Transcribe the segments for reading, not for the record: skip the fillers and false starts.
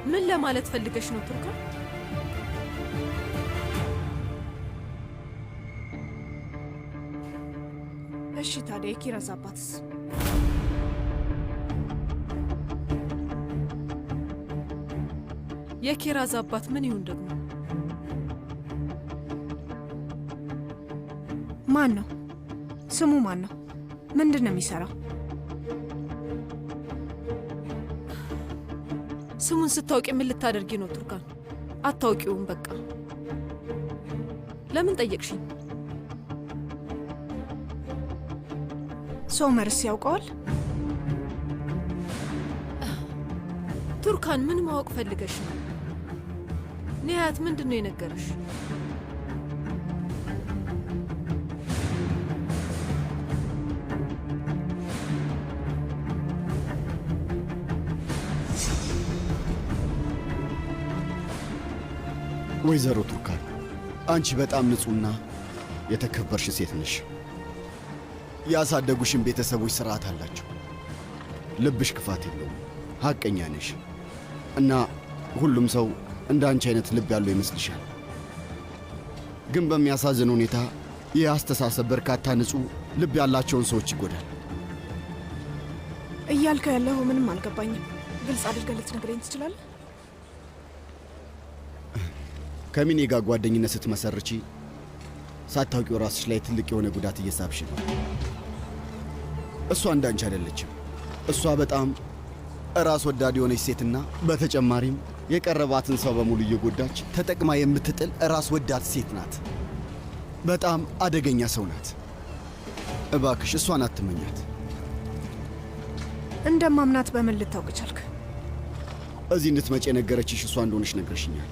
ምን ለማለት ፈልገሽ ነው ቱርካን? እሺ ታዲያ የኪራዝ አባትስ? የኪራዝ አባት ምን ይሁን ደግሞ? ማን ነው ስሙ? ማን ነው? ምንድን ነው የሚሰራው? ስሙን ስታውቂ ምን ልታደርጊ ነው ቱርካን? አታውቂውም በቃ። ለምን ጠየቅሽኝ? ሶመርስ ያውቀዋል? ቱርካን ምን ማወቅ ፈልገሽ ነው? ኒሃያት ምንድን ነው የነገረሽ? ወይዘሮ ቱርካን አንቺ በጣም ንጹህና የተከበርሽ ሴት ነሽ። ያሳደጉሽን ቤተሰቦች ስርዓት አላቸው። ልብሽ ክፋት የለውም። ሐቀኛ ነሽ እና ሁሉም ሰው እንደ አንቺ አይነት ልብ ያለው ይመስልሻል። ግን በሚያሳዝን ሁኔታ ይህ አስተሳሰብ በርካታ ንጹህ ልብ ያላቸውን ሰዎች ይጎዳል። እያልከ ያለው ምንም አልገባኝም። ግልጽ አድርገህ ልትነግረኝ ትችላለህ? ከሚኔ ጋር ጓደኝነት ስትመሰርቺ ሳታውቂው ራስሽ ላይ ትልቅ የሆነ ጉዳት እየሳብሽ ነው። እሷ እንዳንቺ አይደለችም። እሷ በጣም ራስ ወዳድ የሆነች ሴትና በተጨማሪም የቀረባትን ሰው በሙሉ እየጎዳች ተጠቅማ የምትጥል ራስ ወዳድ ሴት ናት። በጣም አደገኛ ሰው ናት። እባክሽ እሷን አትመኛት። እንደማምናት በምን ልታውቅ ቻልክ? እዚህ እንድትመጪ የነገረችሽ እሷ እንደሆነች ነግረሽኛል።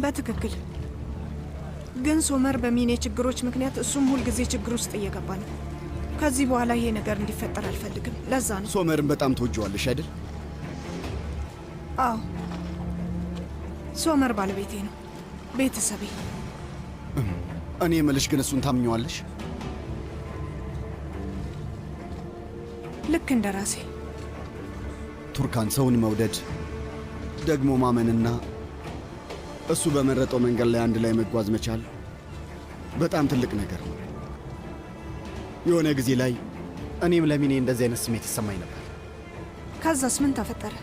በትክክል ግን ሶመር በሚኔ ችግሮች ምክንያት እሱም ሁልጊዜ ችግር ውስጥ እየገባ ነው። ከዚህ በኋላ ይሄ ነገር እንዲፈጠር አልፈልግም። ለዛ ነው። ሶመርን በጣም ትወጂዋለሽ አይደል? አዎ፣ ሶመር ባለቤቴ ነው፣ ቤተሰቤ። እኔ የምልሽ ግን እሱን ታምኘዋለሽ? ልክ እንደ ራሴ። ቱርካን፣ ሰውን መውደድ ደግሞ ማመንና እሱ በመረጠው መንገድ ላይ አንድ ላይ መጓዝ መቻል በጣም ትልቅ ነገር ነው። የሆነ ጊዜ ላይ እኔም ለሚኔ እንደዚህ አይነት ስሜት ይሰማኝ ነበር። ከዛስ ምን ተፈጠረ?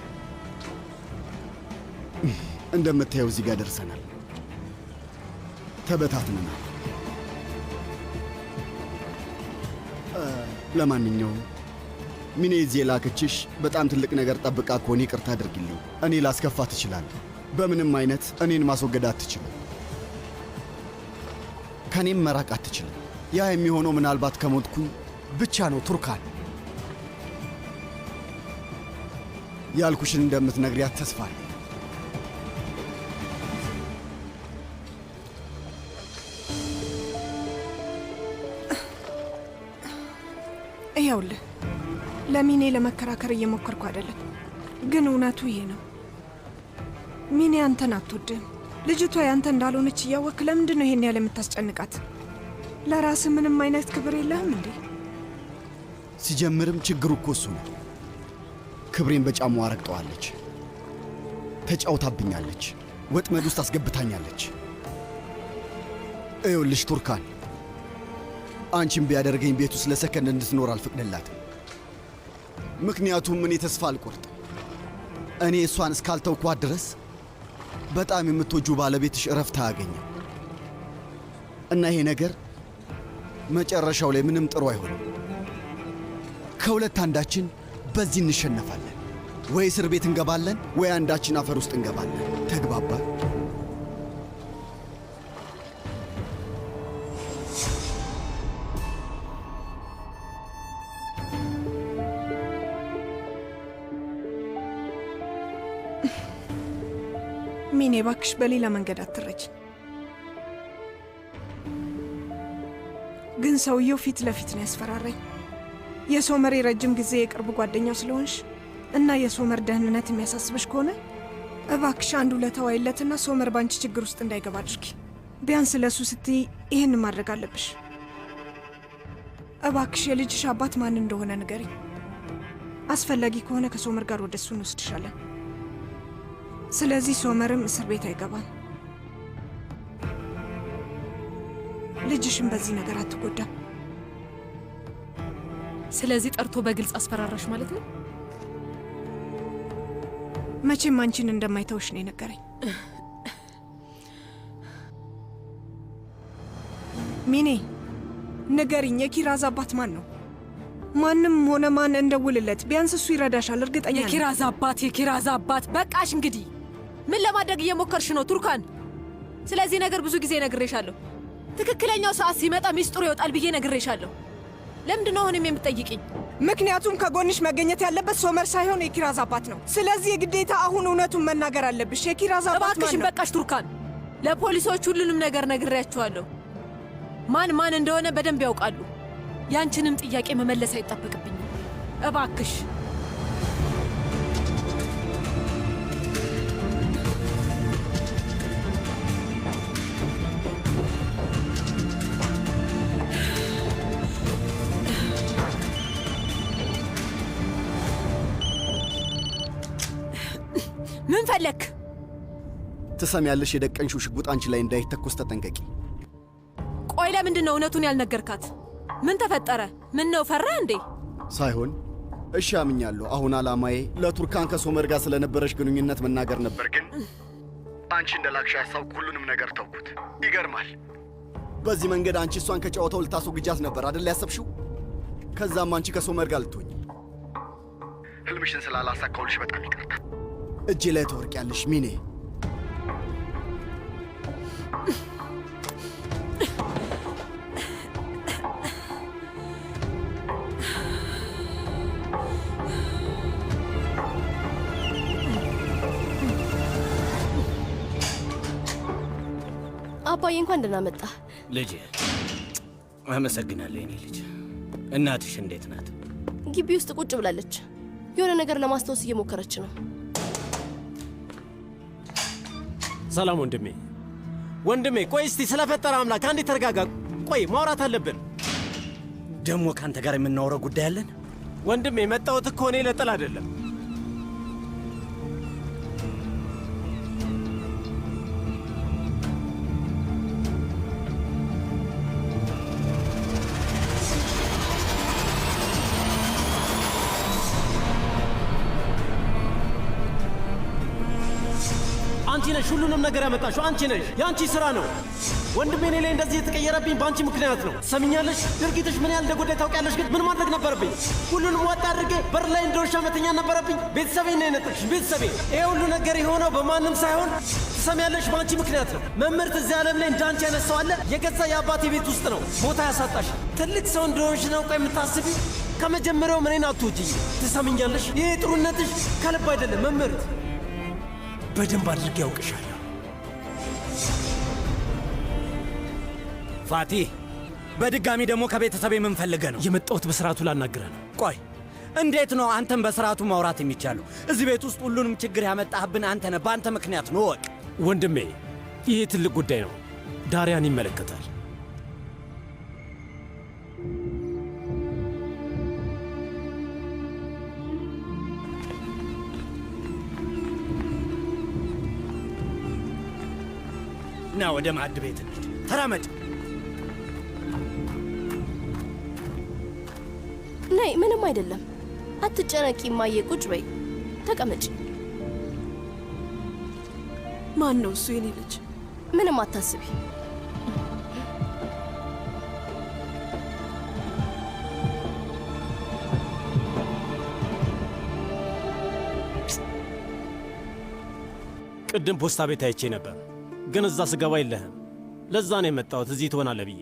እንደምታየው እዚህ ጋር ደርሰናል። ተበታትነናል። ለማንኛውም ሚኔ እዚህ የላከችሽ በጣም ትልቅ ነገር ጠብቃ ከሆነ ይቅርታ አድርግልኝ። እኔ ላስከፋት እችላለሁ። በምንም አይነት እኔን ማስወገድ አትችልም። ከኔም መራቅ አትችልም። ያ የሚሆነው ምናልባት ከሞትኩኝ ብቻ ነው። ቱርካን፣ ያልኩሽን እንደምትነግሪያት ተስፋ አለኝ። ይኸውልህ፣ ለሚኔ ለመከራከር እየሞከርኩ አይደለም፣ ግን እውነቱ ይሄ ነው። ሚኔ አንተን አትወድም። ልጅቷ ያንተ እንዳልሆነች እያወቅህ ለምንድን ነው ይሄን ያለ የምታስጨንቃት? ለራስህ ምንም አይነት ክብር የለህም እንዴ? ሲጀምርም ችግሩ እኮ እሱ ነው። ክብሬን በጫማዋ ረግጠዋለች፣ ተጫውታብኛለች፣ ወጥመድ ውስጥ አስገብታኛለች። እዩልሽ ቱርካን፣ አንቺም ቢያደርገኝ ቤት ውስጥ ለሰከንድ እንድትኖር አልፈቅድላትም። ምክንያቱም እኔ ተስፋ አልቆርጥም። እኔ እሷን እስካልተውኳት ድረስ በጣም የምትወጁ ባለቤትሽ እረፍት አያገኝም እና ይሄ ነገር መጨረሻው ላይ ምንም ጥሩ አይሆንም። ከሁለት አንዳችን በዚህ እንሸነፋለን። ወይ እስር ቤት እንገባለን፣ ወይ አንዳችን አፈር ውስጥ እንገባለን። ተግባባን? ሚኔ እባክሽ በሌላ መንገድ አትረጅ። ግን ሰውየው ፊት ለፊት ነው ያስፈራራኝ። የሶመር የረጅም ጊዜ የቅርብ ጓደኛው ስለሆንሽ እና የሶመር ደህንነት የሚያሳስብሽ ከሆነ እባክሽ አንድ ውለታ ዋይለትና ሶመር ባንቺ ችግር ውስጥ እንዳይገባ አድርጊ። ቢያንስ ለሱ ስትይ ይህን ማድረግ አለብሽ። እባክሽ የልጅሽ አባት ማን እንደሆነ ንገሪኝ። አስፈላጊ ከሆነ ከሶመር ጋር ወደ እሱ እንወስድሻለን። ስለዚህ ሶመርም እስር ቤት አይገባም። ልጅሽም በዚህ ነገር አትጎዳም። ስለዚህ ጠርቶ በግልጽ አስፈራራሽ ማለት ነው? መቼም አንቺን እንደማይተውሽ ነው የነገረኝ። ሚኔ ንገሪኝ፣ የኪራዝ አባት ማን ነው? ማንም ሆነ ማን እንደውልለት ቢያንስ እሱ ይረዳሻል። እርግጠኛ ነኝ። የኪራዝ አባት በቃሽ። እንግዲህ ምን ለማድረግ እየሞከርሽ ነው ቱርካን? ስለዚህ ነገር ብዙ ጊዜ ነግሬሻለሁ። ትክክለኛው ሰዓት ሲመጣ ሚስጥሩ ይወጣል ብዬ ነግሬሻለሁ። ለምንድን ነው አሁንም የምትጠይቂኝ? ምክንያቱም ከጎንሽ መገኘት ያለበት ሶመር ሳይሆን የኪራዝ አባት ነው። ስለዚህ የግዴታ አሁን እውነቱን መናገር አለብሽ። የኪራዝ አባት ማን ነው? እባክሽን በቃሽ ቱርካን። ለፖሊሶች ሁሉንም ነገር ነግሬያቸዋለሁ። ማን እንደሆነ በደንብ ያውቃሉ። ያንቺንም ጥያቄ መመለስ አይጠበቅብኝም። እባክሽ ምን ፈለክ? ትሰሚያለሽ? የደቀንሽው ሽጉጥ አንቺ ላይ እንዳይተኮስ ተጠንቀቂ። ቆይ ለምንድን ነው እውነቱን ያልነገርካት? ምን ተፈጠረ? ምን ነው ፈራ እንዴ? ሳይሆን እሺ አምኛለሁ። አሁን ዓላማዬ ለቱርካን ከሶመር ጋር ስለነበረሽ ግንኙነት መናገር ነበር። ግን አንቺ እንደላክሽ ያሳውቅ ሁሉንም ነገር ተውኩት። ይገርማል። በዚህ መንገድ አንቺ እሷን ከጨዋታው ልታስወግጃት ነበር አይደል ያሰብሽው? ከዛም አንቺ ከሶመር ጋር ልትሆኝ። ህልምሽን ስላላሳካሁልሽ በጣም ይቅርታ። እጄ ላይ ትወርቂያለሽ ሚኔ። አባዬ እንኳን ደህና መጣ። ልጄ አመሰግናለሁ። የኔ ልጅ እናትሽ እንዴት ናት? ግቢ ውስጥ ቁጭ ብላለች። የሆነ ነገር ለማስታወስ እየሞከረች ነው። ሰላም ወንድሜ፣ ቆይ እስቲ ስለፈጠረ አምላክ አንዴ ተረጋጋ። ቆይ ማውራት አለብን። ደግሞ ካንተ ጋር የምናወራው ጉዳይ አለን። ወንድሜ መጣሁት እኮ እኔ ለጥል አይደለም። አንቺ ነሽ ሁሉንም ነገር ያመጣሽው። አንቺ ነሽ። የአንቺ ሥራ ነው። ወንድሜ እኔ ላይ እንደዚህ የተቀየረብኝ በአንቺ ምክንያት ነው። ሰሚኛለሽ? ድርጊትሽ ምን ያህል እንደጎዳኝ ታውቂያለሽ። ግን ምን ማድረግ ነበረብኝ? ሁሉንም ዋጣ አድርጌ በር ላይ እንደ ውሻ መተኛት ነበረብኝ። ቤተሰቤን ነው የነጠቅሽ። ቤተሰቤ። ይሄ ሁሉ ነገር የሆነው በማንም ሳይሆን ትሰሚያለሽ፣ በአንቺ ምክንያት ነው። መምህርት እዚህ ዓለም ላይ እንዳንቺ አይነት ሰው አለ? የገዛ የአባቴ ቤት ውስጥ ነው ቦታ ያሳጣሽ። ትልቅ ሰው እንደሆንሽ ነው ቆይ የምታስቢ። ከመጀመሪያው እኔን አትወጂኝ። ትሰሚኛለሽ? ይሄ ጥሩነትሽ ከልብ አይደለም መምህርት። በደንብ አድርጌ ያውቅሻለሁ። ፋቲ፣ በድጋሚ ደግሞ ከቤተሰብ የምንፈልገ ነው የመጣሁት። በስርዓቱ ላናግረህ ነው። ቆይ እንዴት ነው አንተም በስርዓቱ ማውራት የሚቻለው? እዚህ ቤት ውስጥ ሁሉንም ችግር ያመጣህብን አንተ ነህ። በአንተ ምክንያት ነው። ወቅ ወንድሜ፣ ይሄ ትልቅ ጉዳይ ነው። ዳሪያን ይመለከታል። ና ወደ ማዕድ ቤት እንሂድ። ተራመድ። ነይ፣ ምንም አይደለም። አትጨነቂ እማዬ። ቁጭ በይ፣ ተቀመጭ። ማን ነው እሱ? የኔ ልጅ። ምንም አታስቢ። ቅድም ፖስታ ቤት አይቼ ነበር፣ ግን እዛ ስገባ የለህም። ለዛ ነው የመጣሁት፣ እዚህ ትሆናለህ ብዬ።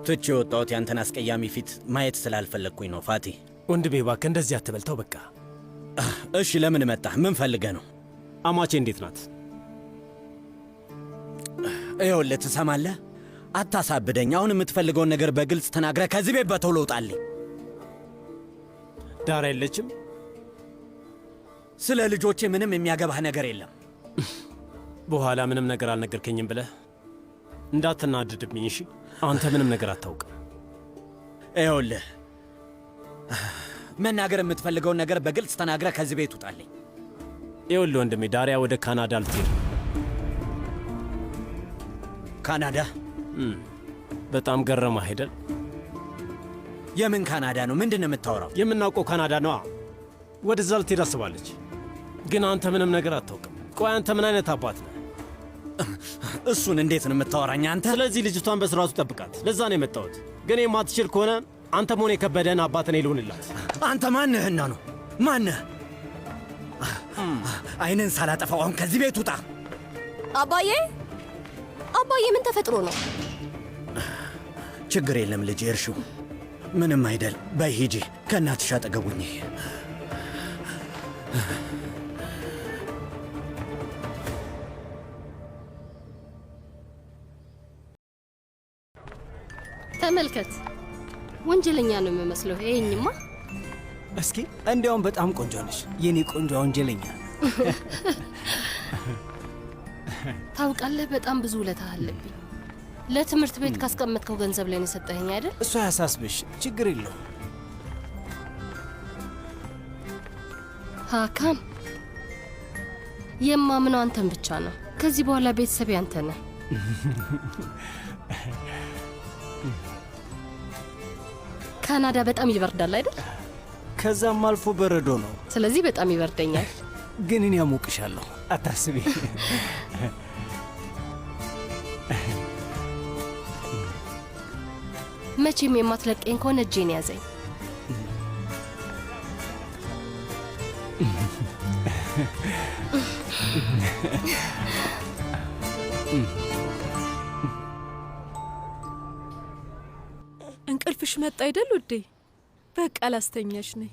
ትቼ የወጣሁት ያንተን አስቀያሚ ፊት ማየት ስላልፈለግኩኝ ነው ፋቲ። ወንድሜ እባክህ እንደዚህ አትበልተው በቃ። እሺ ለምን መጣህ? ምን ፈልገህ ነው? አማቼ እንዴት ናት? ይኸውልህ ትሰማለህ? አታሳብደኝ። አሁን የምትፈልገውን ነገር በግልጽ ተናግረህ ከዚህ ቤት በቶሎ ውጣልኝ። ዳራ የለችም? ስለ ልጆቼ ምንም የሚያገባህ ነገር የለም። በኋላ ምንም ነገር አልነገርከኝም ብለህ እንዳትናድድብኝ እሺ? አንተ ምንም ነገር አታውቅም። ይኸውልህ መናገር የምትፈልገውን ነገር በግልጽ ተናግረህ ከዚህ ቤት ውጣልኝ። ይኸውልህ ወንድሜ ዳሪያ ወደ ካናዳ ልትሄድ። ካናዳ? በጣም ገረመህ አይደል? የምን ካናዳ ነው? ምንድን ነው የምታወራው? የምናውቀው ካናዳ ነዋ። ወደዛ ልትሄድ አስባለች። ግን አንተ ምንም ነገር አታውቅም። ቆይ አንተ ምን አይነት አባት ነህ? እሱን እንዴት ነው የምታወራኝ አንተ? ስለዚህ ልጅቷን በስርዓቱ ጠብቃት። ለዛ ነው የመጣሁት። ግን የማትችል ከሆነ አንተ መሆን የከበደህን አባት እኔ ልሁንላት። አንተ ማንህና ነው? ማንህ? አይንን ሳላጠፋው አሁን ከዚህ ቤት ውጣ። አባዬ አባዬ፣ ምን ተፈጥሮ ነው? ችግር የለም ልጅ እርሹ፣ ምንም አይደል። በይ ሂጂ፣ ከእናትሽ አጠገብ ሁኚ። ተመልከት፣ ወንጀለኛ ነው የምመስለው። ይሄኝማ እስኪ እንዲያውም በጣም ቆንጆ ነሽ የኔ ቆንጆ ወንጀለኛ። ታውቃለህ፣ በጣም ብዙ ውለታ አለብኝ። ለትምህርት ቤት ካስቀመጥከው ገንዘብ ላይ ነው የሰጠኸኝ አይደል? እሱ አያሳስብሽ፣ ችግር የለው። ሃካን፣ የማምነው አንተን ብቻ ነው። ከዚህ በኋላ ቤተሰቤ አንተ ነህ። ካናዳ በጣም ይበርዳል አይደል? ከዛም አልፎ በረዶ ነው። ስለዚህ በጣም ይበርደኛል። ግን እኔ ያሞቅሻለሁ፣ አታስቢ። መቼም የማትለቀኝ ከሆነ እጄን ያዘኝ። እንቅልፍሽ መጣ አይደል ውዴ? በቃ ላስተኛሽ ነኝ።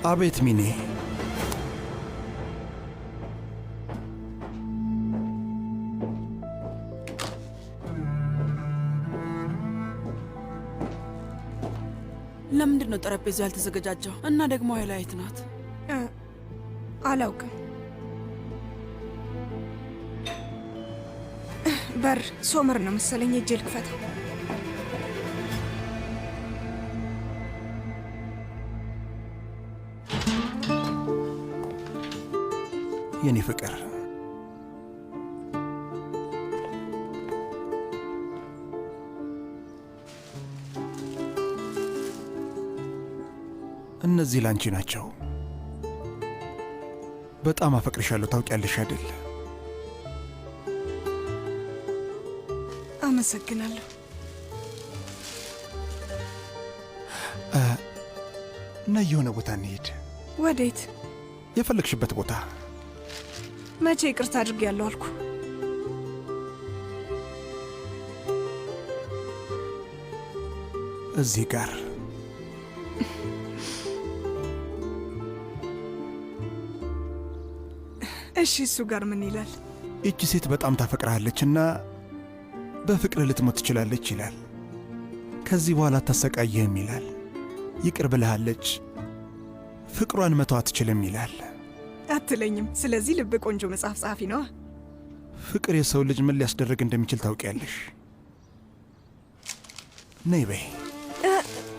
አቤት ሚኔ። ለምንድን ነው ጠረጴዛው ያልተዘገጃጀው? እና ደግሞ ሀይላይት ናት። አላውቅም። በር ሶመር ነው መሰለኝ። እጄ ልክፈተው። የኔ ፍቅር እነዚህ ላንቺ ናቸው። በጣም አፈቅርሻለሁ፣ ታውቂያለሽ አይደል? አመሰግናለሁ። እና የሆነ ቦታ እንሄድ። ወዴት? የፈለግሽበት ቦታ። መቼ ይቅርታ አድርጌያለሁ አልኩ? እዚህ ጋር እሺ፣ እሱ ጋር ምን ይላል? ይቺ ሴት በጣም ታፈቅርሃለችና በፍቅር ልትሞት ትችላለች ይላል። ከዚህ በኋላ አታሰቃይህም ይላል። ይቅር ብልሃለች፣ ፍቅሯን መተው አትችልም ይላል። አትለኝም? ስለዚህ ልብ ቆንጆ መጽሐፍ ጸሐፊ ነዋ። ፍቅር የሰው ልጅ ምን ሊያስደርግ እንደሚችል ታውቂያለሽ። ነይ በይ።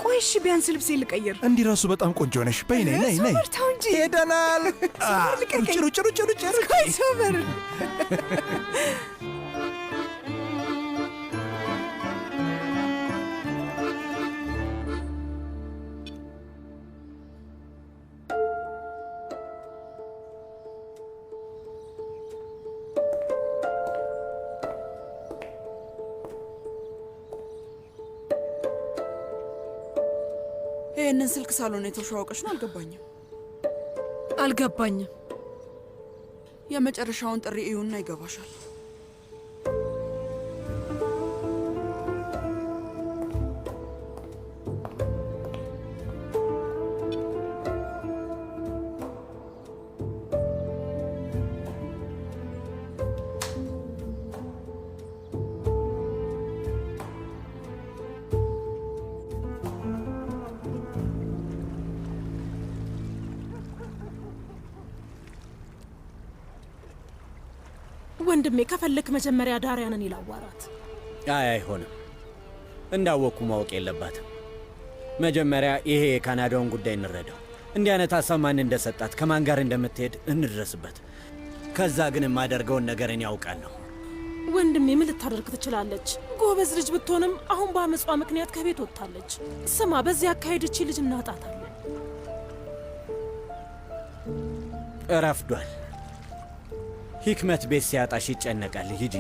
ቆይ እሺ፣ ቢያንስ ልብሴ ልቀይር። እንዲህ ራሱ በጣም ቆንጆ ነሽ። በይ ነይ ነይ ነይ። ሶበር ተው እንጂ። ሄደናል። ሩጭ ሩጭ ሩጭ ሩጭ። ቆይ ሶበር ይህንን ስልክ ሳሎን የተሸዋወቀሽ ነው? አልገባኝም። የመጨረሻውን ጥሪ እዩና ይገባሻል። ወንድሜ ከፈለክ መጀመሪያ ዳሪያንን ይላዋራት። አይሆንም። እንዳወቅኩ ማወቅ የለባትም። መጀመሪያ ይሄ የካናዳውን ጉዳይ እንረዳው። እንዲህ አይነት ሀሳብ ማን እንደሰጣት፣ ከማን ጋር እንደምትሄድ እንድረስበት። ከዛ ግን የማደርገውን ነገር እኔ ያውቃለሁ። ወንድሜ ምን ልታደርግ ትችላለች? ጎበዝ ልጅ ብትሆንም አሁን በአመጿ ምክንያት ከቤት ወጥታለች። ስማ፣ በዚህ አካሄድቺ ልጅ እናጣታለን። እረፍዷል። ሂክመት ቤት ሲያጣሽ ይጨነቃል። ሂጂ።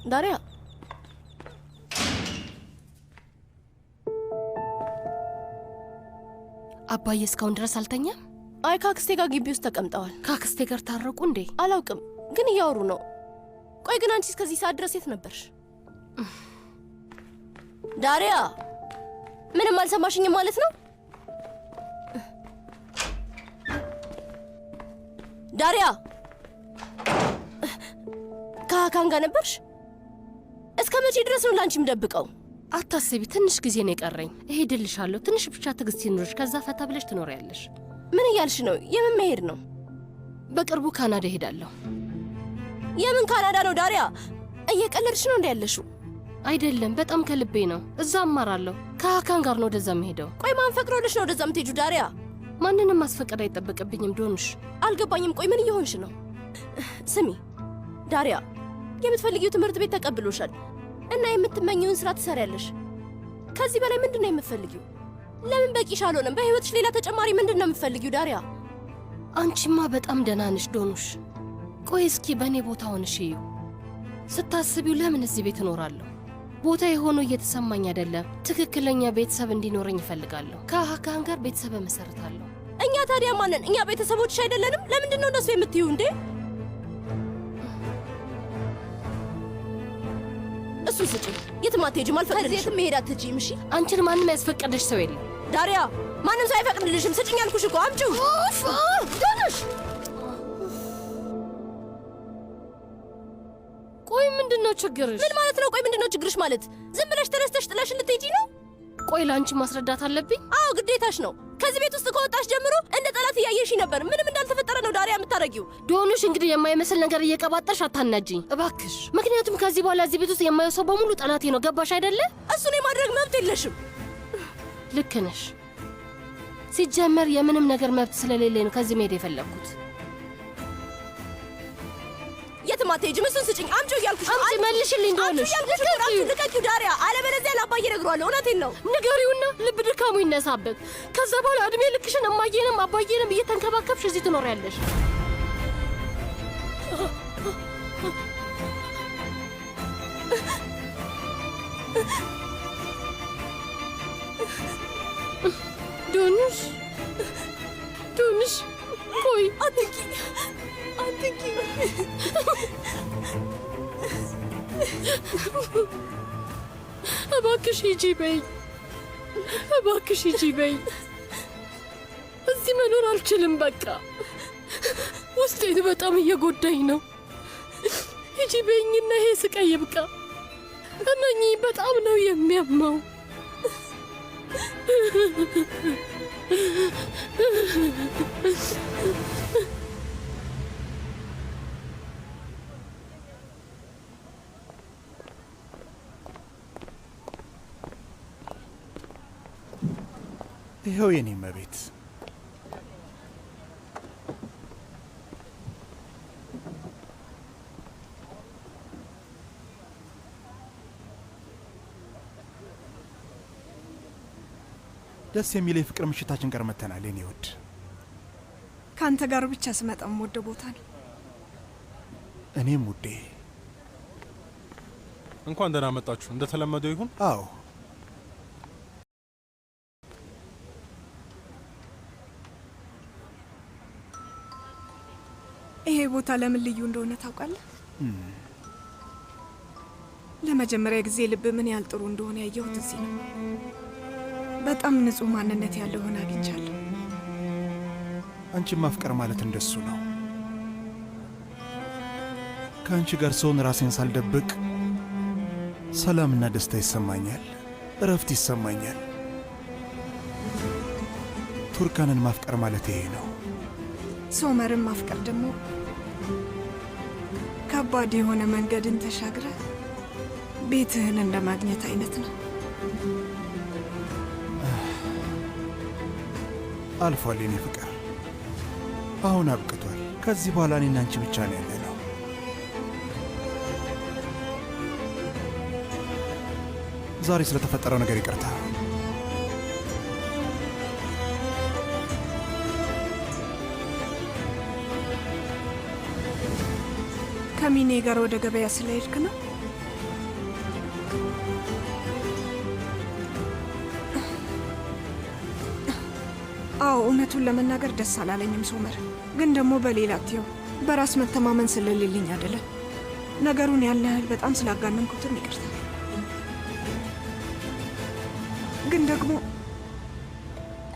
ዳሪያ፣ አባዬ እስካሁን ድረስ አልተኛም? አይ ከአክስቴ ጋር ግቢ ውስጥ ተቀምጠዋል። ከአክስቴ ጋር ታረቁ እንዴ? አላውቅም፣ ግን እያወሩ ነው። ቆይ ግን አንቺ እስከዚህ ሰዓት ድረስ የት ነበርሽ? ዳሪያ፣ ምንም አልሰማሽኝም ማለት ነው? ዳሪያ፣ ከሀካን ጋር ነበርሽ? እስከ መቼ ድረስ ነው ላንቺ የምደብቀው? አታስቢ፣ ትንሽ ጊዜ ነው የቀረኝ። እሄድልሻለሁ። ትንሽ ብቻ ትዕግስት ይኑርሽ። ከዛ ፈታ ብለሽ ትኖሪያለሽ። ምን እያልሽ ነው? የምን መሄድ ነው? በቅርቡ ካናዳ እሄዳለሁ። የምን ካናዳ ነው ዳሪያ? እየቀለድሽ ነው እንደ ያለሽው? አይደለም፣ በጣም ከልቤ ነው። እዛ እማራለሁ። ከሀካን ጋር ነው ወደዛ የምሄደው። ቆይ ማን ፈቅዶልሽ ነው ወደዛ የምትሄጁ ዳሪያ? ማንንም ማስፈቀድ አይጠበቅብኝም ዶንሽ። አልገባኝም። ቆይ ምን እየሆንሽ ነው? ስሚ ዳሪያ፣ የምትፈልጊው ትምህርት ቤት ተቀብሎሻል እና የምትመኘውን ስራ ትሰሪያለሽ። ከዚህ በላይ ምንድን ነው የምትፈልጊው? ለምን በቂሽ አልሆነም? በህይወትሽ ሌላ ተጨማሪ ምንድን ነው የምትፈልጊው ዳሪያ? አንቺማ በጣም ደህና ነሽ ዶኑሽ። ቆይ እስኪ በእኔ ቦታ ሆንሽ እዩ። ስታስቢው ለምን እዚህ ቤት እኖራለሁ? ቦታ የሆነው እየተሰማኝ አይደለም። ትክክለኛ ቤተሰብ እንዲኖረኝ እፈልጋለሁ። ከሀካን ጋር ቤተሰብ እመሰርታለሁ። እኛ ታዲያ ማንን? እኛ ቤተሰቦችሽ አይደለንም? ለምንድን ነው እንደሱ የምትዩ እንዴ? እሱን ስጪ። የትም አትሄጂም። አልፈቅድልሽም። የትም መሄድ አትችይም። እሺ? አንቺን ማንም ያስፈቀደሽ ሰው የለም ዳሪያ። ማንም ሰው አይፈቅድልሽም። ስጪኝ አልኩሽ እኮ። አምጪው። ዶኑሽ፣ ቆይ ምንድን ነው ችግርሽ? ምን ማለት ነው? ቆይ ምንድን ነው ችግርሽ ማለት? ዝም ብለሽ ተነስተሽ ጥለሽ ልትሄጂ ነው? ቆይ ለአንቺ ማስረዳት አለብኝ? አዎ ግዴታሽ ነው። ከዚህ ቤት ውስጥ ከወጣሽ ጀምሮ እንደ ጠላት እያየሽ ነበር። ምንም እንዳልተፈጠረ ነው ዳሪያ የምታረጊው። ዶኑሽ፣ እንግዲህ የማይመስል ነገር እየቀባጠርሽ አታናጂኝ እባክሽ። ምክንያቱም ከዚህ በኋላ እዚህ ቤት ውስጥ የማየው ሰው በሙሉ ጠላቴ ነው። ገባሽ አይደለ? እሱን የማድረግ መብት የለሽም። ልክ ነሽ። ሲጀመር የምንም ነገር መብት ስለሌለኝ ነው ከዚህ መሄድ የፈለግኩት። የትም አትሄጂም። እሱን ስጭኝ። አምጪው እያልኩሽ። አምጪ፣ መልሽልኝ ዶኑሽ። ልቀቂው ዳሪያ፣ አለበለዚያ ለአባዬ እነግረዋለሁ። እውነቴን ነው። ንገሪውና ልብ ድካሙ ይነሳበት። ከዛ በኋላ እድሜ ልክሽን እማዬንም አባዬንም እየተንከባከብሽ እዚህ ትኖሪያለሽ። ዶኑሽ ዶኑሽ፣ ቆይ አትንኪ አትንኪ። እባክሽ ሂጂ በይ፣ እባክሽ ሂጂ በይ። እዚህ መኖር አልችልም። በቃ ውስጤን በጣም እየጎዳኝ ነው። ሂጂ በይኝና ይሄ ስቃይ ይብቃ። እመኚኝ፣ በጣም ነው የሚያመው። ይኸው የኔ እመቤት። ደስ የሚል የፍቅር ምሽታችን ጋር መተናል የኔ ውድ። ከአንተ ጋር ብቻ ስመጣም ወደ ቦታ ነው። እኔም ውዴ። እንኳን ደህና መጣችሁ። እንደተለመደው ይሁን? አዎ። ይሄ ቦታ ለምን ልዩ እንደሆነ ታውቃለህ? ለመጀመሪያ ጊዜ ልብ ምን ያህል ጥሩ እንደሆነ ያየሁት እዚህ ነው። በጣም ንጹህ ማንነት ያለው ሆነ አግኝቻለሁ። አንቺን ማፍቀር ማለት እንደሱ ነው። ከአንቺ ጋር ሰውን ራሴን ሳልደብቅ ሰላምና ደስታ ይሰማኛል፣ እረፍት ይሰማኛል። ቱርካንን ማፍቀር ማለት ይሄ ነው። ሶመርን ማፍቀር ደግሞ ከባድ የሆነ መንገድን ተሻግረ ቤትህን እንደ ማግኘት አይነት ነው። አልፏል የኔ ፍቅር፣ አሁን አብቅቷል። ከዚህ በኋላ እኔና አንቺ ብቻ ነው ያለ ነው። ዛሬ ስለተፈጠረው ነገር ይቅርታ። ከሚኔ ጋር ወደ ገበያ ስለሄድክ ነው? አዎ፣ እውነቱን ለመናገር ደስ አላለኝም ሶመር። ግን ደግሞ በሌላ ትየው በራስ መተማመን ስለሌለኝ አይደለም። ነገሩን ያን ያህል በጣም ስላጋነንኩትም ይቅርታ። ግን ደግሞ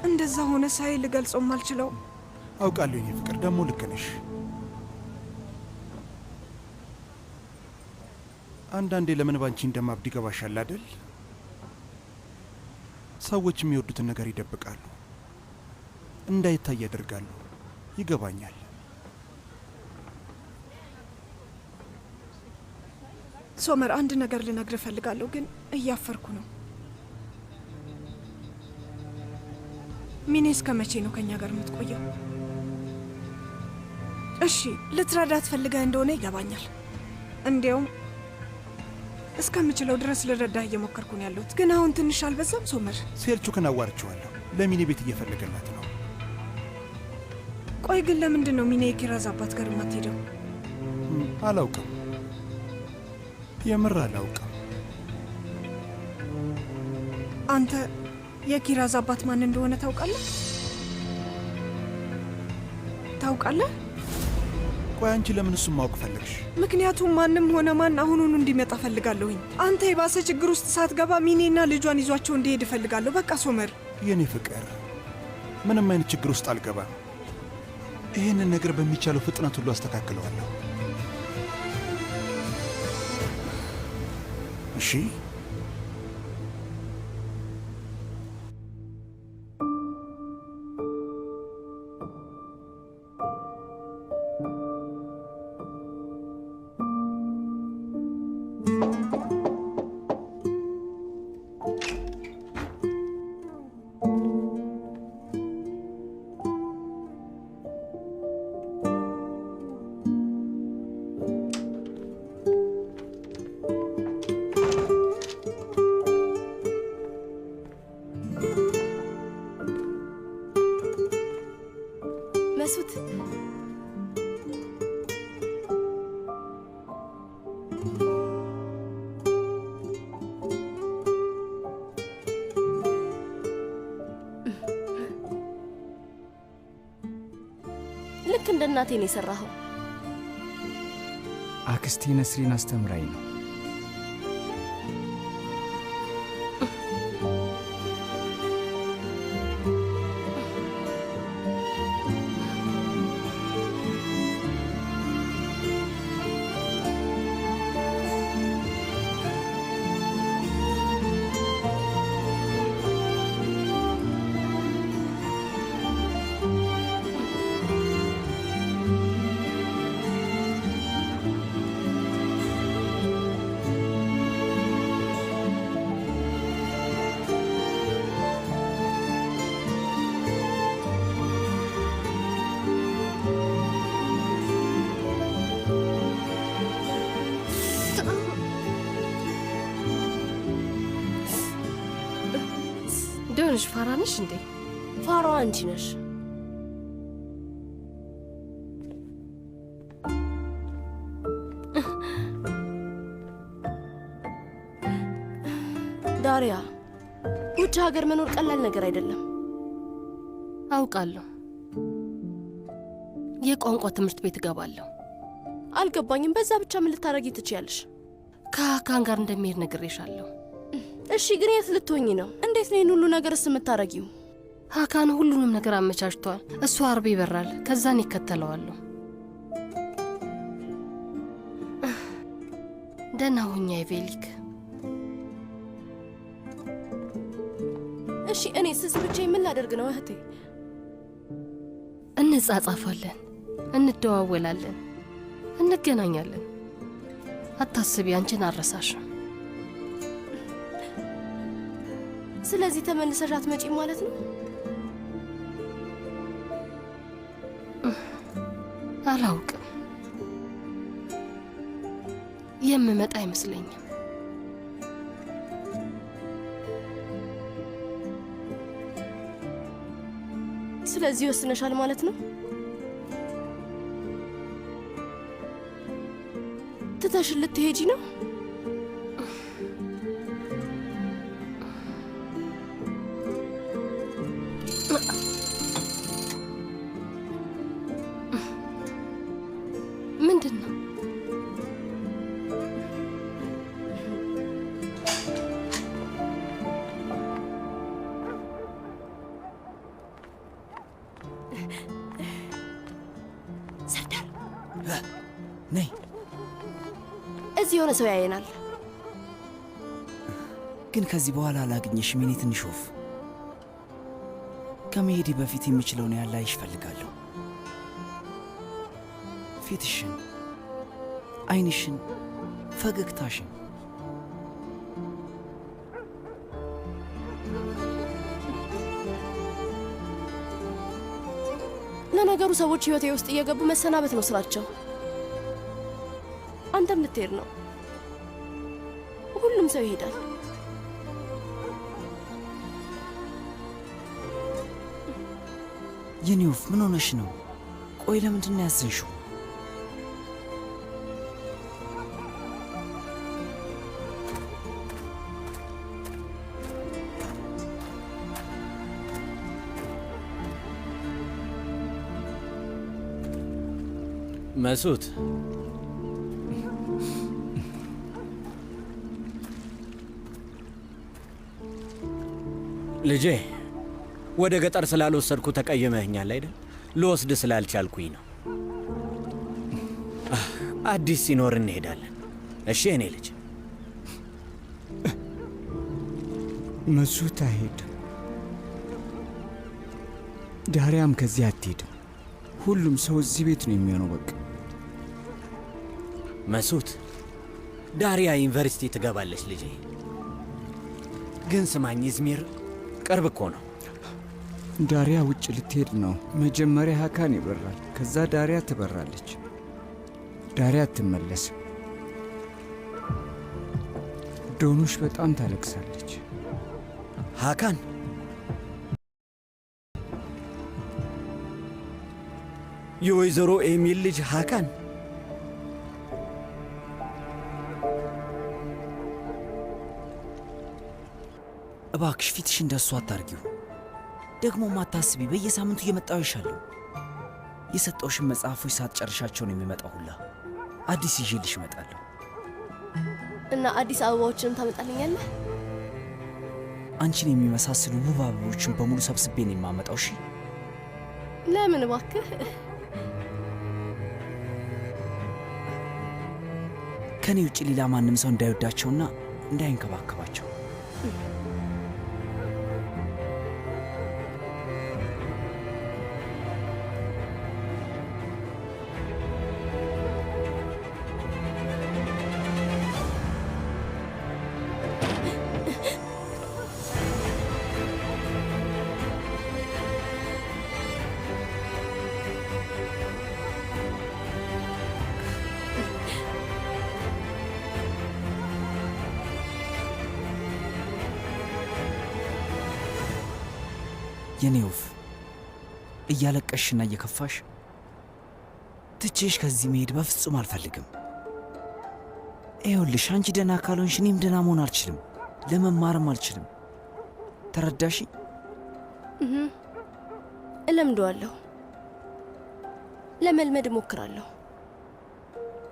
እንደዛ ሆነ ሳይ ልገልጸው ማልችለው። አውቃለሁ የኔ ፍቅር፣ ደግሞ ልክ ነሽ። አንዳንዴ ለምን ባንቺ እንደማብድ ይገባሻል አይደል? ሰዎች የሚወዱትን ነገር ይደብቃሉ፣ እንዳይታይ ያደርጋሉ። ይገባኛል። ሶመር፣ አንድ ነገር ልነግር እፈልጋለሁ፣ ግን እያፈርኩ ነው። ሚኔ እስከ መቼ ነው ከኛ ጋር የምትቆየው? እሺ፣ ልትረዳት ፈልገህ እንደሆነ ይገባኛል። እንዲያውም እስከምችለው ድረስ ልረዳህ እየሞከርኩ ነው ያለሁት። ግን አሁን ትንሽ አልበዛም ሶመር? ሴልቹክን አዋርቼዋለሁ። ለሚኔ ቤት እየፈለገላት ነው። ቆይ ግን ለምንድን ነው ሚኔ የኪራዝ አባት ጋር የማትሄደው? አላውቅም፣ የምር አላውቅም። አንተ የኪራዝ አባት ማን እንደሆነ ታውቃለህ? ታውቃለህ? ቆይ አንቺ ለምን እሱን ማወቅ ፈለግሽ? ምክንያቱም ማንም ሆነ ማን አሁኑኑ እንዲመጣ ፈልጋለሁኝ። አንተ የባሰ ችግር ውስጥ ሳትገባ ሚኔና ልጇን ይዟቸው እንዲሄድ እፈልጋለሁ። በቃ ሶመር። የኔ ፍቅር፣ ምንም አይነት ችግር ውስጥ አልገባም። ይህንን ነገር በሚቻለው ፍጥነት ሁሉ አስተካክለዋለሁ። እሺ? እንደ እናቴ ነው የሰራኸው። አክስቴ ነስሪን አስተምራኝ ነው። ዶንሽ ፋራ ነሽ እንዴ? ፋራዋ አንቺ ነሽ። ዳሪያ፣ ውጭ ሀገር መኖር ቀላል ነገር አይደለም። አውቃለሁ። የቋንቋ ትምህርት ቤት እገባለሁ። አልገባኝም። በዛ ብቻ ምን ልታረጊ ትችያለሽ? ከሀካን ጋር እንደሚሄድ ነግሬሻለሁ። እሺ፣ ግን የት ልትሆኚ ነው? እንዴት ነው ይህን ሁሉ ነገርስ የምታረጊው? ሀካን ሁሉንም ነገር አመቻችቷል። እሱ አርብ ይበራል፣ ከዛን ይከተለዋለሁ። ደህና ሁኛ ይቬሊክ። እሺ፣ እኔ ስስ ብቻ ምን ላደርግ ነው እህቴ? እንጻጻፋለን፣ እንደዋወላለን፣ እንገናኛለን። አታስቢ፣ አንቺን አልረሳሽም። ስለዚህ ተመልሰሽ አትመጪም ማለት ነው? አላውቅም። የምመጣ አይመስለኝም። ስለዚህ ወስነሻል ማለት ነው? ትተሽ ልትሄጂ ነው? ምንድን ነው? ሰርዳር ነይ። እዚህ የሆነ ሰው ያየናል። ግን ከዚህ በኋላ አላገኘሽም የኔ ትንሽ ወፍ። ከመሄዴ በፊት የምችለውን ያህል ላይሽ እፈልጋለሁ። ፊትሽን፣ ዓይንሽን፣ ፈገግታሽን። ለነገሩ ሰዎች ህይወቴ ውስጥ እየገቡ መሰናበት ነው ስራቸው። አንተም ልትሄድ ነው። ሁሉም ሰው ይሄዳል። የኔ ወፍ ምን ሆነሽ ነው? ቆይ ለምንድን ነው ያዘንሽው? መሱት፣ ልጄ ወደ ገጠር ስላልወሰድኩ ተቀየመህኛል አይደል? ልወስድ ስላልቻልኩኝ ነው። አዲስ ሲኖር እንሄዳለን። እሺ የኔ ልጅ። መሱት አይሄድም። ዳሪያም ከዚህ አትሄድም። ሁሉም ሰው እዚህ ቤት ነው የሚሆነው። በቃ መሱት፣ ዳሪያ ዩኒቨርሲቲ ትገባለች ልጄ። ግን ስማኝ፣ ኢዝሚር ቅርብ እኮ ነው። ዳሪያ ውጭ ልትሄድ ነው። መጀመሪያ ሀካን ይበራል፣ ከዛ ዳሪያ ትበራለች። ዳሪያ አትመለስም። ዶኑሽ በጣም ታለቅሳለች። ሀካን የወይዘሮ ኤሚል ልጅ ሀካን እባክሽ ፊትሽ እንደሱ አታርጊው። ደግሞ ማታስቢ፣ በየሳምንቱ እየመጣሁ ይሻለሁ። የሰጠውሽን መጽሐፎች ሳትጨርሻቸው ነው የሚመጣው ሁላ አዲስ ይዤልሽ እመጣለሁ። እና አዲስ አበባዎችንም ታመጣልኛለህ? አንቺን የሚመሳስሉ ውብ አበቦችን በሙሉ ሰብስቤ ነው የማመጣው። እሺ? ለምን እባክህ? ከኔ ውጭ ሌላ ማንም ሰው እንዳይወዳቸውና እንዳይንከባከባቸው። የኔ ውፍ እያለቀሽና እየከፋሽ ትቼሽ ከዚህ መሄድ በፍጹም አልፈልግም። ይኸውልሽ አንቺ ደህና ካልሆንሽ እኔም ደህና መሆን አልችልም፣ ለመማርም አልችልም። ተረዳሽ? እለምደዋለሁ፣ ለመልመድ እሞክራለሁ።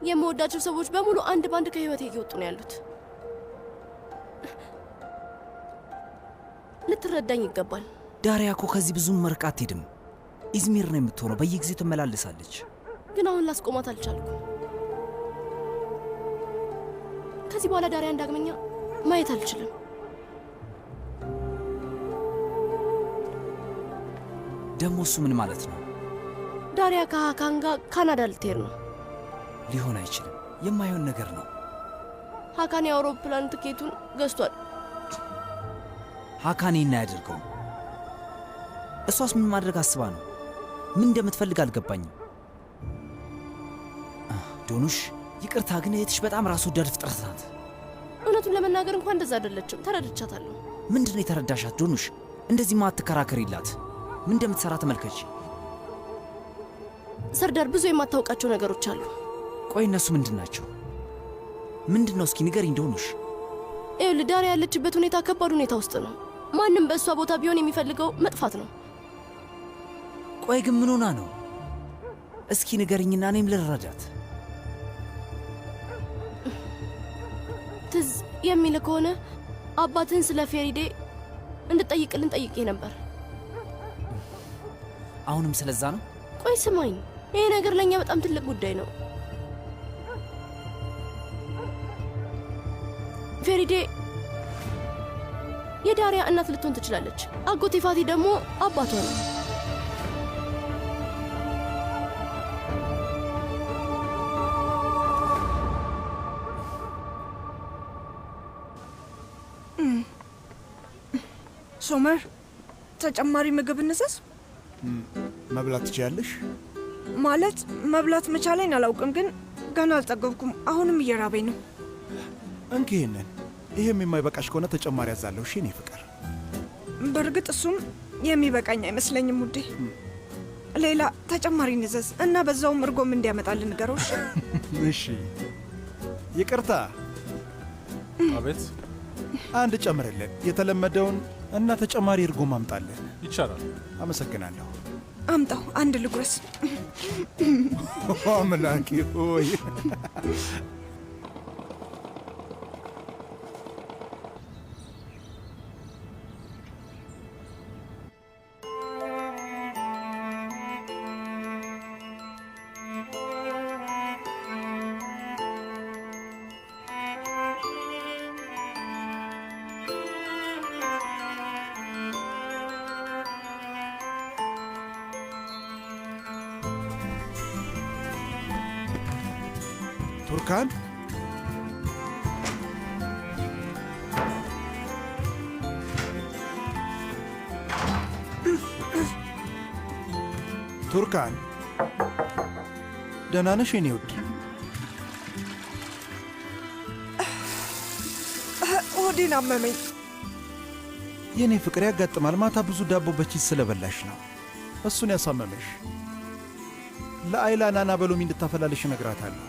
የምወዳቸው ሰዎች በሙሉ አንድ ባንድ ከህይወቴ እየወጡ ነው ያሉት። ልትረዳኝ ይገባል። ዳሪያ እኮ ከዚህ ብዙም መርቃ አትሄድም። ኢዝሚር ነው የምትሆነው፣ በየጊዜው ትመላለሳለች። ግን አሁን ላስቆማት አልቻልኩም። ከዚህ በኋላ ዳሪያ እንዳግመኛ ማየት አልችልም። ደግሞ እሱ ምን ማለት ነው? ዳሪያ ከሀካን ጋር ካናዳ ልትሄድ ነው። ሊሆን አይችልም፣ የማይሆን ነገር ነው። ሀካን የአውሮፕላን ትኬቱን ገዝቷል። ሀካን ይህን አያደርገውም። እሷስ ምን ማድረግ አስባ ነው? ምን እንደምትፈልግ አልገባኝም። ዶኑሽ ይቅርታ፣ ግን እህትሽ በጣም ራስ ወዳድ ፍጥረት ናት። እውነቱን ለመናገር እንኳን እንደዛ አይደለችም። ተረድቻታለሁ። ምንድን ነው የተረዳሻት ዶኑሽ? እንደዚህማ አትከራከሪላት። ምን እንደምትሰራ ተመልከች። ሰርዳር፣ ብዙ የማታውቃቸው ነገሮች አሉ። ቆይ እነሱ ምንድን ናቸው? ምንድን ነው? እስኪ ንገሪኝ ዶኑሽ። ይኸውልህ ዳሪያ ያለችበት ሁኔታ ከባድ ሁኔታ ውስጥ ነው። ማንም በእሷ ቦታ ቢሆን የሚፈልገው መጥፋት ነው። ቆይ ግን ምን ሆና ነው? እስኪ ንገሪኝና እኔም ልረዳት። ትዝ የሚል ከሆነ አባትን ስለ ፌሪዴ እንድጠይቅልን ጠይቄ ነበር። አሁንም ስለዛ ነው? ቆይ ስማኝ፣ ይሄ ነገር ለእኛ በጣም ትልቅ ጉዳይ ነው። ፌሪዴ የዳሪያ እናት ልትሆን ትችላለች። አጎቴ ፋቲ ደግሞ አባቷ ነው። ሶመር፣ ተጨማሪ ምግብ እንዘዝ። መብላት ትችያለሽ? ማለት መብላት መቻለኝ አላውቅም፣ ግን ገና አልጠገብኩም። አሁንም እየራበኝ ነው። እንኪ ይህንን። ይህም የማይበቃሽ ከሆነ ተጨማሪ ያዛለሁ። እሺ እኔ ፍቅር። በእርግጥ እሱም የሚበቃኝ አይመስለኝም ውዴ። ሌላ ተጨማሪ እንዘዝ እና በዛውም እርጎም እንዲያመጣልን ንገረው። እሺ። ይቅርታ። አቤት። አንድ ጨምርልን፣ የተለመደውን እና ተጨማሪ እርጎ ማምጣልን። ይቻላል። አመሰግናለሁ። አምጣው፣ አንድ ልጉረስ። አምላኬ ሆይ። ቱርካን፣ ቱርካን፣ ደህና ነሽ የኔ ውድ? ሆዴን አመመኝ። የኔ ፍቅር ያጋጥማል። ማታ ብዙ ዳቦ በቺዝ ስለበላሽ ነው እሱን ያሳመመሽ። ለአይላ ናና በሎሚ እንድታፈላልሽ እነግራታለሁ።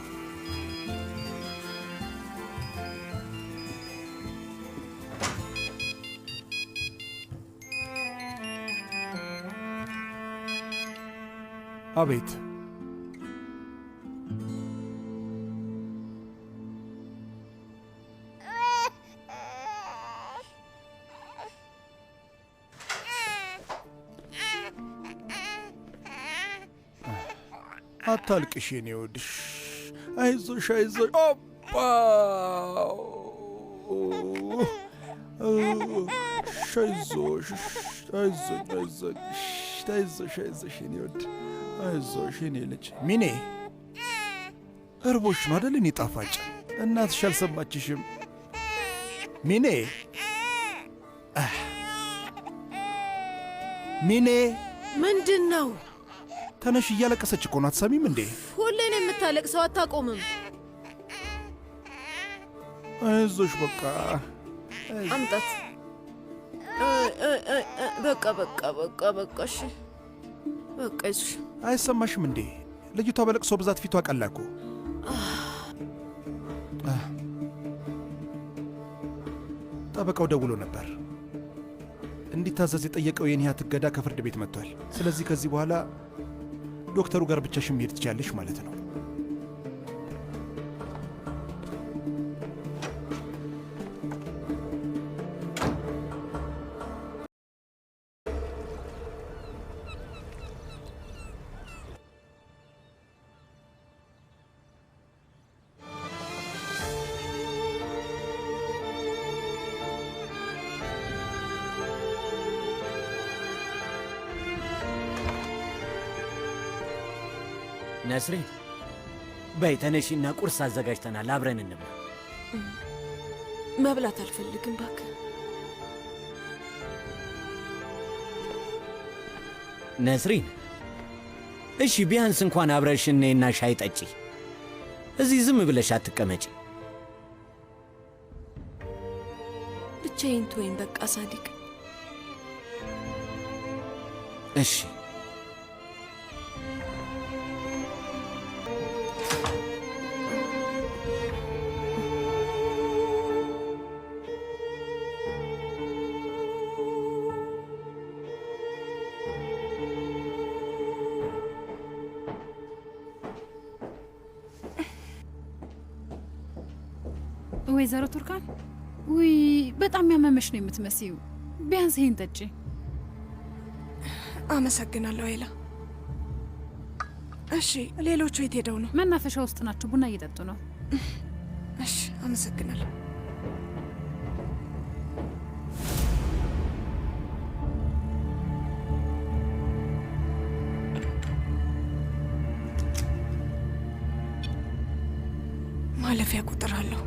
አቤት። አታልቅሽ የኔ ወድሽ። አይዞሽ አይዞሽ። ኦባ አይዞሽ አይዞኝ አይዞኝ አይዞሽ አይዞሽ የኔ ወድ አይዞሽ የኔ ልጅ። ሚኔ እርቦሽ ነው አደል? እኔ ጣፋጭ እናትሽ አልሰማችሽም? ሚኔ ሚኔ ምንድን ነው? ተነሽ፣ እያለቀሰች እኮ ነው። አትሰሚም እንዴ? ሁሌን የምታለቅሰው አታቆምም። አይዞሽ በቃ አምጣት። በቃ በቃ በቃ በቃ እሺ በቃ ይዙሽ። አይሰማሽም እንዴ? ልጅቷ በለቅሶ ብዛት ፊቷ ቀላ እኮ። ጠበቃው ደውሎ ነበር። እንዲታዘዝ የጠየቀው የኒሃት እገዳ ከፍርድ ቤት መጥቷል። ስለዚህ ከዚህ በኋላ ዶክተሩ ጋር ብቻሽን መሄድ ትችያለሽ ማለት ነው። ነስሪን በይ ተነሺና ቁርስ አዘጋጅተናል፣ አብረን እንብላ። መብላት አልፈልግም እባክህ። ነስሪን እሺ ቢያንስ እንኳን አብረሽ ነይና ሻይ ጠጪ። እዚህ ዝም ብለሽ አትቀመጪ። ብቻዬን ተወኝ በቃ ሳዲቅ። እሺ ወይዘሮ ቱርካን፣ ውይ በጣም ያመመሽ ነው የምትመስዩ። ቢያንስ ይህን ጠጪ። አመሰግናለሁ አይላ። እሺ ሌሎቹ የት ሄደው ነው? መናፈሻ ውስጥ ናቸው፣ ቡና እየጠጡ ነው። እሺ አመሰግናለሁ። ማለፊያ ቁጥር አለው።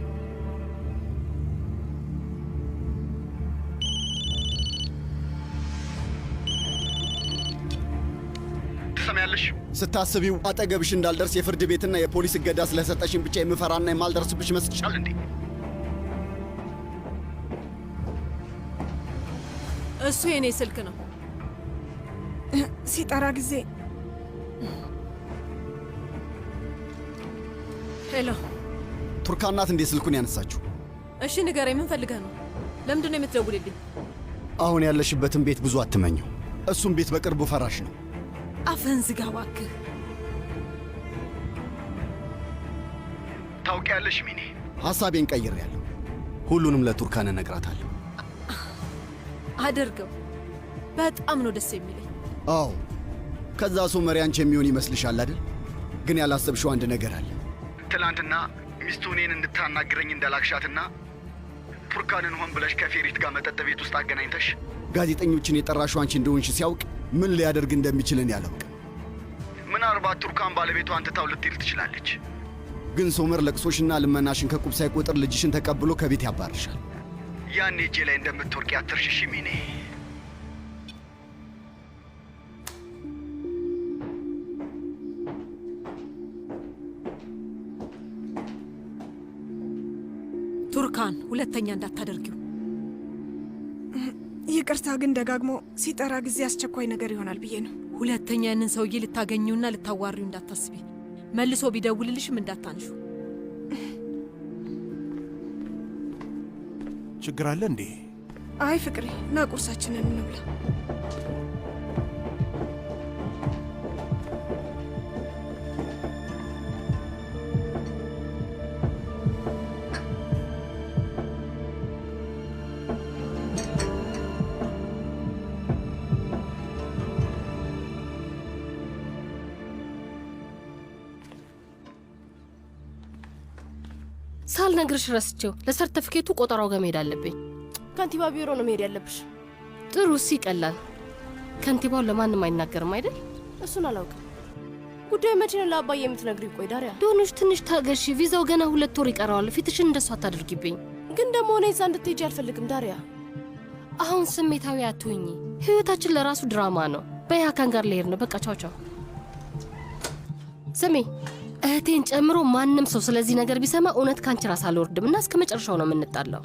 ትሰሚያለሽ? ስታስቢው አጠገብሽ እንዳልደርስ የፍርድ ቤትና የፖሊስ እገዳ ስለሰጠሽን ብቻ የምፈራና የማልደርስብሽ ይመስልሻል እንዴ? እሱ የኔ ስልክ ነው። ሲጠራ ጊዜ ሄሎ። ቱርካን ናት እንዴ ስልኩን ያነሳችሁ? እሺ ንገረኝ፣ ምን ፈልገህ ነው? ለምንድን ነው የምትደውልልኝ? አሁን ያለሽበትን ቤት ብዙ አትመኘው። እሱም ቤት በቅርቡ ፈራሽ ነው። አፍህን ዝጋ እባክህ። ታውቂያለሽ ሚኔ፣ ሐሳቤን ቀይሬያለሁ። ሁሉንም ለቱርካን እነግራታለሁ። አደርገው። በጣም ነው ደስ የሚለኝ። አዎ፣ ከዛ ሰው መሪ አንቺ የሚሆን ይመስልሻል አይደል? ግን ያላሰብሽው አንድ ነገር አለ። ትላንትና ሚስቱ እኔን እንድታናግረኝ እንደላክሻትና ቱርካንን ሆን ብለሽ ከፌሪት ጋር መጠጥ ቤት ውስጥ አገናኝተሽ ጋዜጠኞችን የጠራሽው አንቺ እንደሆንሽ ሲያውቅ ምን ሊያደርግ እንደሚችል እኔ አላውቅም። ምናልባት ቱርካን ባለቤቷን ትታው ልትሄድ ትችላለች። ግን ሶመር ለቅሶሽና ልመናሽን ከቁብ ሳይቆጥር ልጅሽን ተቀብሎ ከቤት ያባርሻል። ያኔ እጄ ላይ እንደምትወርቂ አትርሽሽ ሚኔ። ቱርካን ሁለተኛ እንዳታደርጊው። ይቅርታ፣ ግን ደጋግሞ ሲጠራ ጊዜ አስቸኳይ ነገር ይሆናል ብዬ ነው። ሁለተኛ ያንን ሰውዬ ልታገኙና ልታዋሪው እንዳታስቢ። መልሶ ቢደውልልሽም እንዳታንሹ። ችግር አለ እንዴ? አይ ፍቅሬ፣ ና ቁርሳችንን እንብላ። ሳልነግርሽ ረስቼው። ለሰርተፊኬቱ ቆጠራው ጋር መሄድ አለብኝ። ከንቲባ ቢሮ ነው መሄድ ያለብሽ። ጥሩ፣ እሱ ይቀላል። ከንቲባውን ለማንም አይናገርም አይደል? እሱን አላውቅም። ጉዳዩ መቼ ነው ለአባዬ የምትነግሪው? ቆይ ዳሪያ፣ ዶኖሽ ትንሽ ታገሺ። ቪዛው ገና 2 ወር ይቀረዋል። ፊትሽን እንደሱ አታድርጊብኝ። ግን ደግሞ እኔ እዛ እንድትሄጂ አልፈልግም ዳሪያ። አሁን ስሜታዊ አትሁኚ። ህይወታችን ለራሱ ድራማ ነው። በያካን ጋር ልሄድ ነው። በቃ ቻው ቻው። ስሚ፣ እህቴን ጨምሮ ማንም ሰው ስለዚህ ነገር ቢሰማ እውነት ካንቺ ራስ አልወርድም እና እስከ መጨረሻው ነው የምንጣላው።